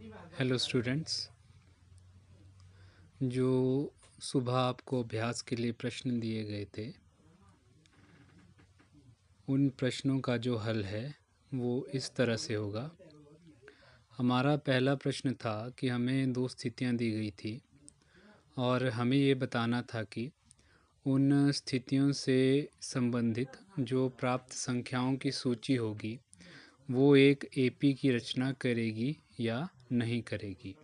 Hello students. जो सुबह आपको अभ्यास के लिए प्रश्न दिए गए थे, उन प्रश्नों का जो हल है वो इस तरह से होगा। हमारा पहला प्रश्न था कि हमें दो स्थितियां दी गई थी और हमें ये बताना था कि उन स्थितियों से संबंधित जो प्राप्त संख्याओं की सूची होगी वो एक एपी की रचना करेगी या नहीं करेगी।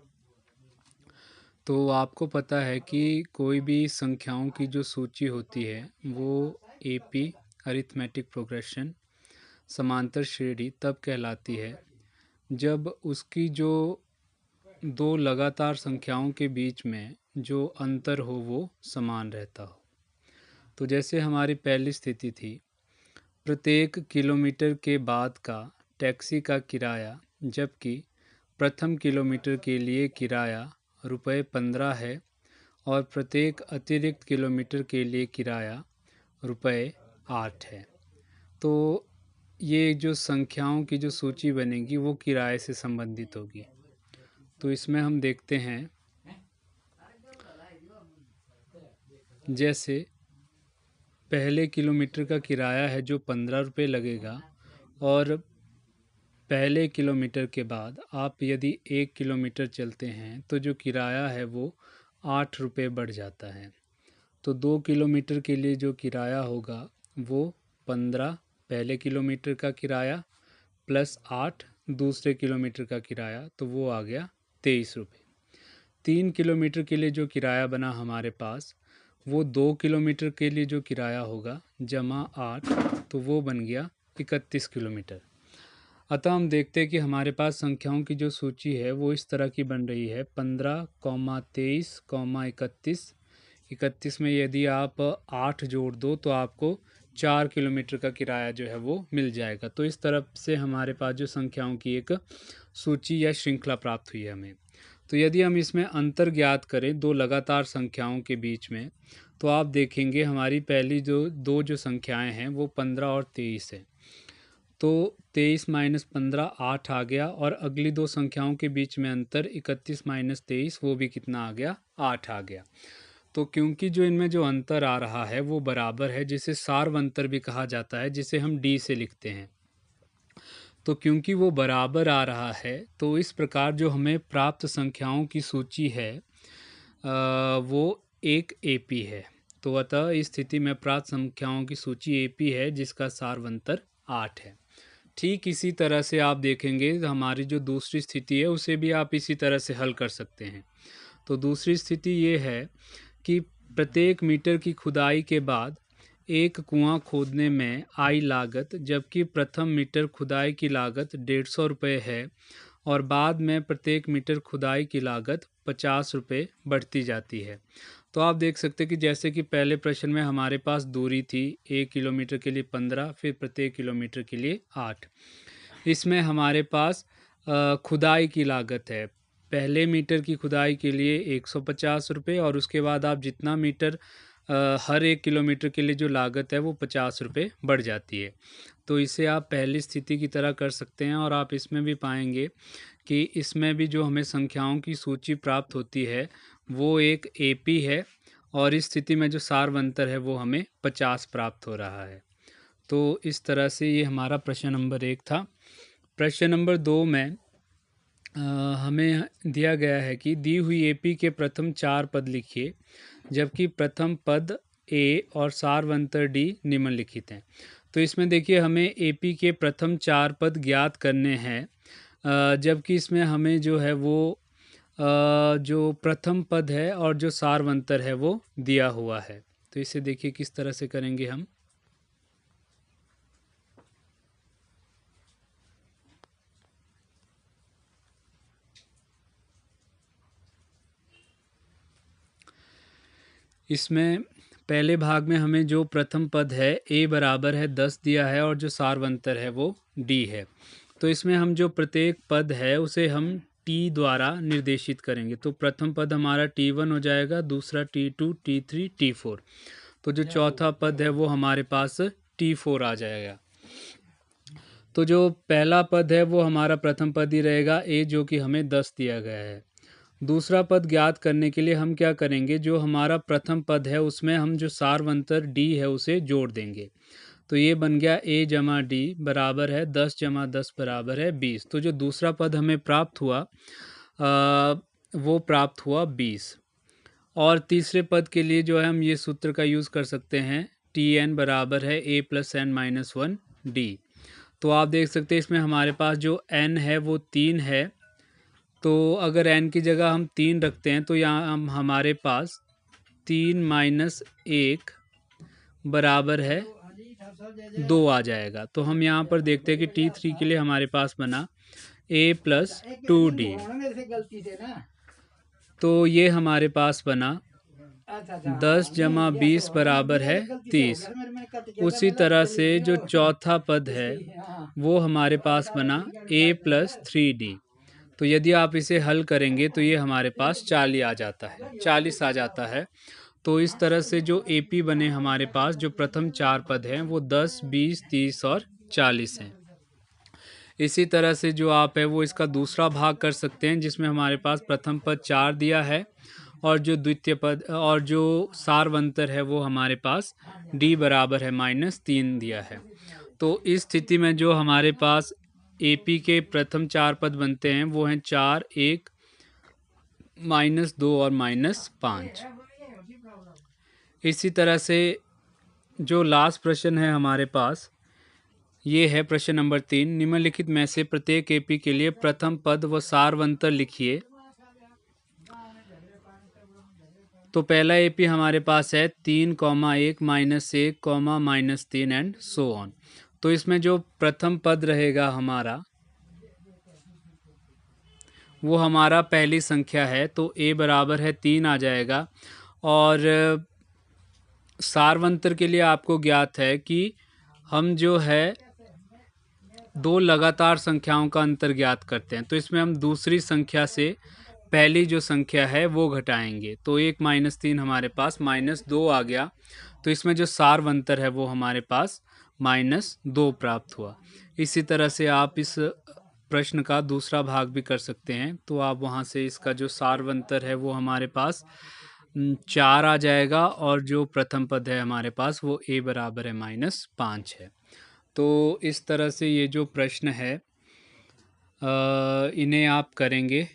तो आपको पता है कि कोई भी संख्याओं की जो सूची होती है वो एपी अरिथमेटिक प्रोग्रेशन समांतर श्रेणी तब कहलाती है जब उसकी जो दो लगातार संख्याओं के बीच में जो अंतर हो वो समान रहता हो। तो जैसे हमारी पहली स्थिति थी, प्रत्येक किलोमीटर के बाद का टैक्सी का किराया, जबकि प्रथम किलोमीटर के लिए किराया ₹15 है और प्रत्येक अतिरिक्त किलोमीटर के लिए किराया ₹8 है। तो ये जो संख्याओं की जो सूची बनेगी वो किराए से संबंधित होगी। तो इसमें हम देखते हैं, जैसे पहले किलोमीटर का किराया है जो ₹15 लगेगा और पहले किलोमीटर के बाद आप यदि 1 किलोमीटर चलते हैं तो जो किराया है वो ₹8 बढ़ जाता है। तो 2 किलोमीटर के लिए जो किराया होगा वो 15 पहले किलोमीटर का किराया प्लस 8 दूसरे किलोमीटर का किराया, तो वो आ गया ₹23। 3 किलोमीटर के लिए जो किराया बना हमारे पास वो 2 किलोमीटर के लिए जो किराया होगा जमा 8, तो वो बन गया 31 किलोमीटर। अतः हम देखते हैं कि हमारे पास संख्याओं की जो सूची है वो इस तरह की बन रही है 15, 23, 31। 31 में यदि आप 8 जोड़ दो तो आपको 4 किलोमीटर का किराया जो है वो मिल जाएगा। तो इस तरफ से हमारे पास जो संख्याओं की एक सूची या श्रृंखला प्राप्त हुई है हमें। तो यदि हम इसमें अंतर ज्ञात करें दो लगातार संख्याओं के बीच में, तो आप देखेंगे हमारी पहली जो संख्याएं हैं वो 15 और 23 है। तो 23 माइनस 15 8 आ गया और अगली दो संख्याओं के बीच में अंतर 31 माइनस 23 वो भी कितना आ गया, 8 आ गया। तो क्योंकि जो इनमें जो अंतर आ रहा है वो बराबर है, जिसे सार्वंतर भी कहा जाता है, जिसे हम डी से लिखते हैं। तो क्योंकि वो बराबर आ रहा है तो इस प्रकार जो हमें प्राप्त संख्याओं की सूची है वो एक एपी है। तो अतः इस स्थिति में प्राप्त संख्याओं की सूची एपी है जिसका सार्वंतर 8 है। ठीक इसी तरह से आप देखेंगे हमारी जो दूसरी स्थिति है उसे भी आप इसी तरह से हल कर सकते हैं। तो दूसरी स्थिति ये है कि प्रत्येक मीटर की खुदाई के बाद एक कुआं खोदने में आई लागत, जबकि प्रथम मीटर खुदाई की लागत ₹150 है और बाद में प्रत्येक मीटर खुदाई की लागत ₹50 बढ़ती जाती है। तो आप देख सकते हैं कि जैसे कि पहले प्रश्न में हमारे पास दूरी थी 1 किलोमीटर के लिए 15, फिर प्रत्येक किलोमीटर के लिए 8। इसमें हमारे पास खुदाई की लागत है, पहले मीटर की खुदाई के लिए ₹150 और उसके बाद आप जितना मीटर हर 1 किलोमीटर के लिए जो लागत है वो ₹50 बढ़ जाती है। तो इसे आप पहली स्थिति की तरह कर सकते हैं और आप इसमें भी पाएंगे कि इसमें भी जो हमें संख्याओं की सूची प्राप्त होती है वो एक एपी है और इस स्थिति में जो सार्वंतर है वो हमें 50 प्राप्त हो रहा है। तो इस तरह से ये हमारा प्रश्न नंबर 1 था। प्रश्न नंबर 2 में हमें दिया गया है कि दी हुई एपी के प्रथम 4 पद लिखिए, जबकि प्रथम पद ए और सार्वंतर डी निम्नलिखित हैं। तो इसमें देखिए हमें एपी के प्रथम 4 पद ज्ञात करने हैं, जबकि इसमें हमें जो है वो जो प्रथम पद है और जो सार्वंतर है वो दिया हुआ है। तो इसे देखिए किस तरह से करेंगे हम। इसमें पहले भाग में हमें जो प्रथम पद है ए बराबर है 10 दिया है और जो सार्वंतर है वो डी है। तो इसमें हम जो प्रत्येक पद है उसे हम टी द्वारा निर्देशित करेंगे। तो प्रथम पद हमारा T1 हो जाएगा, दूसरा T2, T3, T4। तो जो चौथा पद है वो हमारे पास T4 आ जाएगा। तो जो पहला पद है वो हमारा प्रथम पद ही रहेगा a, जो कि हमें 10 दिया गया है। दूसरा पद ज्ञात करने के लिए हम क्या करेंगे, जो हमारा प्रथम पद है उसमें हम जो सारवंतर d है उसे जोड़ देंगे। तो ये बन गया a जमा डी बराबर है 10 जमा 10 बराबर है 20। तो जो दूसरा पद हमें प्राप्त हुआ वो प्राप्त हुआ 20। और तीसरे पद के लिए जो है हम ये सूत्र का यूज़ कर सकते हैं, Tn बराबर है a plus n minus 1 d. तो आप देख सकते हैं इसमें हमारे पास जो n है वो 3 है। तो अगर n की जगह हम 3 रखते हैं तो यहाँ हमारे पास 3 माइनस 1 बराबर है 2 आ जाएगा। तो हम यहाँ पर देखते हैं कि T3 के लिए हमारे पास बना a प्लस 2d। तो ये हमारे पास बना 10 जमा 20 बराबर है 30। उसी तरह से जो चौथा पद है वो हमारे पास बना a प्लस 3d। तो यदि आप इसे हल करेंगे तो ये हमारे पास 40 आ जाता है। तो इस तरह से जो AP बने हमारे पास, जो प्रथम 4 पद हैं वो 10, 20, 30 और 40 हैं। इसी तरह से जो आप है वो इसका दूसरा भाग कर सकते हैं, जिसमें हमारे पास प्रथम पद 4 दिया है और जो द्वितीय पद और जो सारवंतर है वो हमारे पास d बराबर है -3 दिया है। तो इस स्थिति में जो हमारे पास AP के प्रथम 4 पद बनते हैं वो हैं 4, 1, -2 और -5। इसी तरह से जो लास्ट प्रश्न है हमारे पास ये है प्रश्न नंबर 3। निम्नलिखित में से प्रत्येक AP के लिए प्रथम पद व सारवंतर लिखिए। तो पहला AP हमारे पास है 3, 1, -1, -3 एंड सो ऑन। तो इसमें जो प्रथम पद रहेगा हमारा वो हमारा पहली संख्या है, तो a बराबर है 3 आ जाएगा। और सारवंतर के लिए आपको ज्ञात है कि हम जो है 2 लगातार संख्याओं का अंतर ज्ञात करते हैं। तो इसमें हम दूसरी संख्या से पहली जो संख्या है वो घटाएंगे। तो 1 - 3 हमारे पास -2 आ गया। तो इसमें जो सारवंतर है वो हमारे पास -2 प्राप्त हुआ। इसी तरह से आप इस प्रश्न का दूसरा भाग भी कर सकते हैं। तो आप वहाँ से इसका जो सारवंतर है वो हमारे पास 4 आ जाएगा और जो प्रथम पद है हमारे पास वो a बराबर है -5 है। तो इस तरह से ये जो प्रश्न है इन्हें आप करेंगे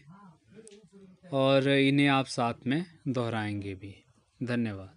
और इन्हें आप साथ में दोहराएंगे भी। धन्यवाद।